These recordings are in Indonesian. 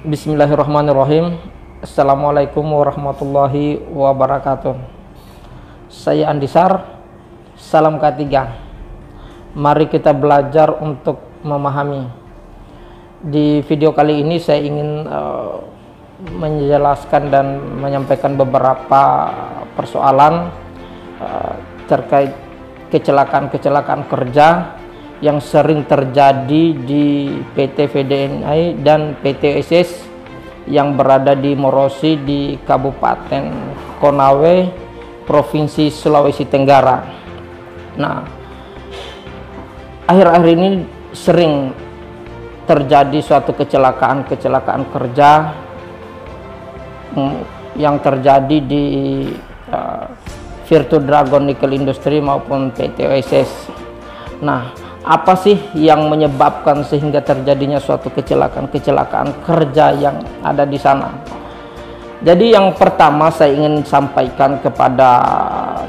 Bismillahirrahmanirrahim. Assalamualaikum warahmatullahi wabarakatuh. Saya Andisar. Salam K3. Mari kita belajar untuk memahami. Di video kali ini saya ingin menjelaskan dan menyampaikan beberapa persoalan terkait kecelakaan-kecelakaan kerja yang sering terjadi di PT VDNI dan PT OSS yang berada di Morosi di Kabupaten Konawe, Provinsi Sulawesi Tenggara. Nah, akhir-akhir ini sering terjadi suatu kecelakaan kerja yang terjadi di Virtu Dragon Nickel Industry maupun PT OSS. Nah, apa sih yang menyebabkan sehingga terjadinya suatu kecelakaan kerja yang ada di sana? Jadi yang pertama saya ingin sampaikan kepada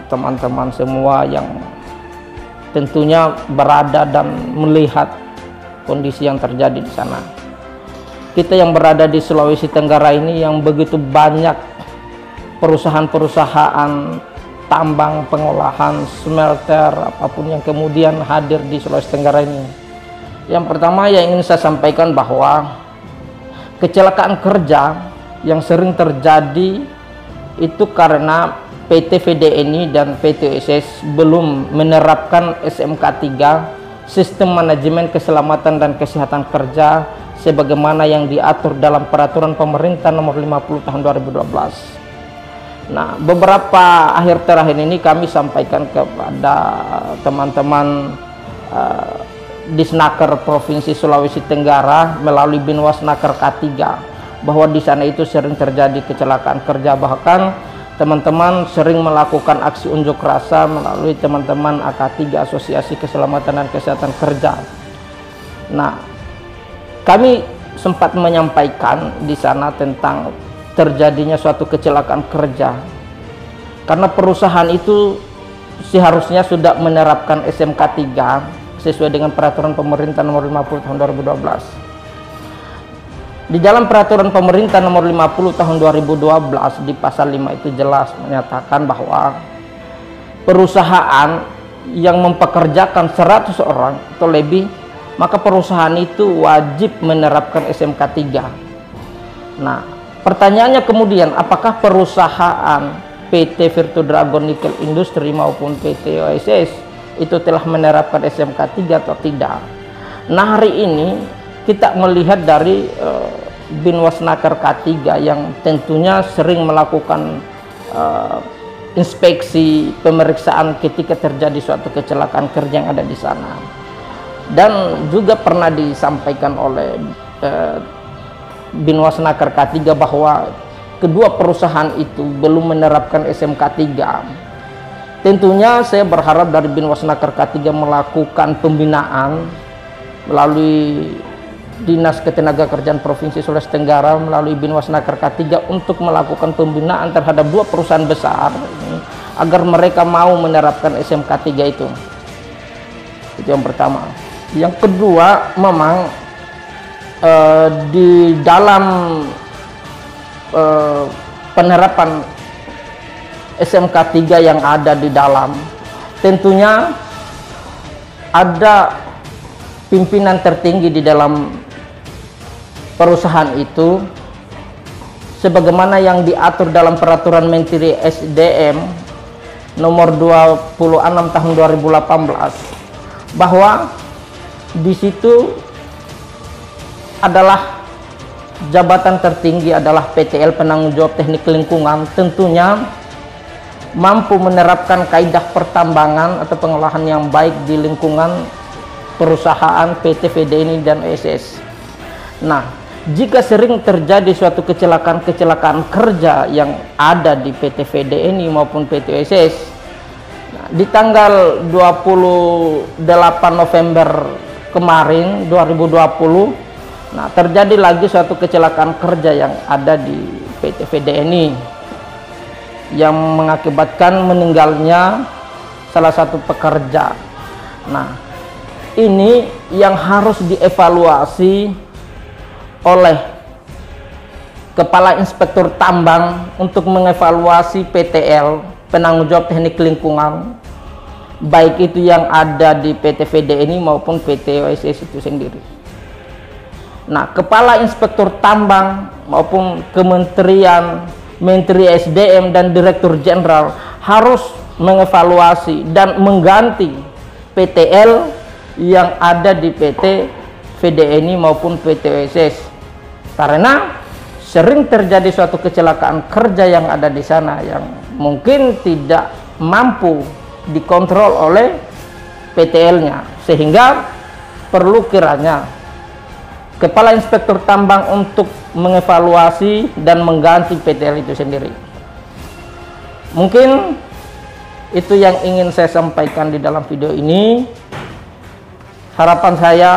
teman-teman semua yang tentunya berada dan melihat kondisi yang terjadi di sana. Kita yang berada di Sulawesi Tenggara ini yang begitu banyak perusahaan-perusahaan tambang, pengolahan, smelter, apapun yang kemudian hadir di Sulawesi Tenggara ini. Yang pertama yang ingin saya sampaikan bahwa kecelakaan kerja yang sering terjadi itu karena PT VDNI dan PT OSS belum menerapkan SMK 3, Sistem Manajemen Keselamatan dan Kesehatan Kerja, sebagaimana yang diatur dalam Peraturan Pemerintah Nomor 50 Tahun 2012. Nah, beberapa akhir terakhir ini kami sampaikan kepada teman-teman Disnaker Provinsi Sulawesi Tenggara melalui Binwasnaker K3 bahwa di sana itu sering terjadi kecelakaan kerja, bahkan teman-teman sering melakukan aksi unjuk rasa melalui teman-teman AK3 Asosiasi Keselamatan dan Kesehatan Kerja. Nah, kami sempat menyampaikan di sana tentang terjadinya suatu kecelakaan kerja karena perusahaan itu seharusnya sudah menerapkan SMK 3 sesuai dengan Peraturan Pemerintah Nomor 50 Tahun 2012. Di dalam Peraturan Pemerintah Nomor 50 Tahun 2012 di pasal 5 itu jelas menyatakan bahwa perusahaan yang mempekerjakan 100 orang atau lebih, maka perusahaan itu wajib menerapkan SMK 3. Nah, pertanyaannya kemudian, apakah perusahaan PT Virtu Dragon Nickel Industry maupun PT OSS itu telah menerapkan SMK 3 atau tidak? Nah, hari ini kita melihat dari Binwasnaker K3 yang tentunya sering melakukan inspeksi pemeriksaan ketika terjadi suatu kecelakaan kerja yang ada di sana. Dan juga pernah disampaikan oleh Binwasnaker K3 bahwa kedua perusahaan itu belum menerapkan SMK 3. Tentunya saya berharap dari Binwasnaker K3 melakukan pembinaan melalui Dinas Ketenagakerjaan Provinsi Sulawesi Tenggara melalui Binwasnaker K3 untuk melakukan pembinaan terhadap dua perusahaan besar ini, agar mereka mau menerapkan SMK 3 itu. Itu yang pertama. Yang kedua, memang di dalam penerapan SMK 3 yang ada di dalam, tentunya ada pimpinan tertinggi di dalam perusahaan itu sebagaimana yang diatur dalam Peraturan Menteri SDM Nomor 26 Tahun 2018, bahwa di situ adalah jabatan tertinggi adalah PTL Penanggung Jawab Teknik Lingkungan, tentunya mampu menerapkan kaidah pertambangan atau pengolahan yang baik di lingkungan perusahaan PT VDNI dan OSS. Nah, jika sering terjadi suatu kecelakaan kerja yang ada di PT VDNI maupun PT OSS, nah, di tanggal 28 November kemarin 2020, nah, terjadi lagi suatu kecelakaan kerja yang ada di PT VDNI yang mengakibatkan meninggalnya salah satu pekerja. Nah, ini yang harus dievaluasi oleh Kepala Inspektur Tambang untuk mengevaluasi PTL, penanggung jawab teknik lingkungan, baik itu yang ada di PT VDNI maupun PT OSS itu sendiri. Nah, Kepala Inspektur Tambang maupun Kementerian, Menteri SDM dan Direktur Jenderal harus mengevaluasi dan mengganti PTL yang ada di PT VDNI maupun PT OSS, karena sering terjadi suatu kecelakaan kerja yang ada di sana yang mungkin tidak mampu dikontrol oleh PTL-nya, sehingga perlu kiranya Kepala Inspektur Tambang untuk mengevaluasi dan mengganti PTL itu sendiri. Mungkin itu yang ingin saya sampaikan di dalam video ini. Harapan saya,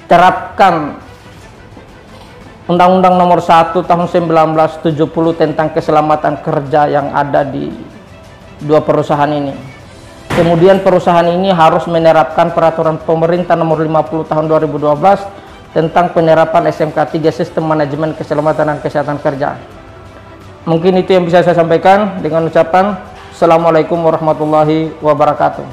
terapkan Undang-Undang Nomor 1 Tahun 1970 tentang keselamatan kerja yang ada di dua perusahaan ini. Kemudian perusahaan ini harus menerapkan peraturan pemerintah Nomor 50 Tahun 2012 tentang penerapan SMK 3 Sistem Manajemen Keselamatan dan Kesehatan Kerja. Mungkin itu yang bisa saya sampaikan dengan ucapan Assalamualaikum warahmatullahi wabarakatuh.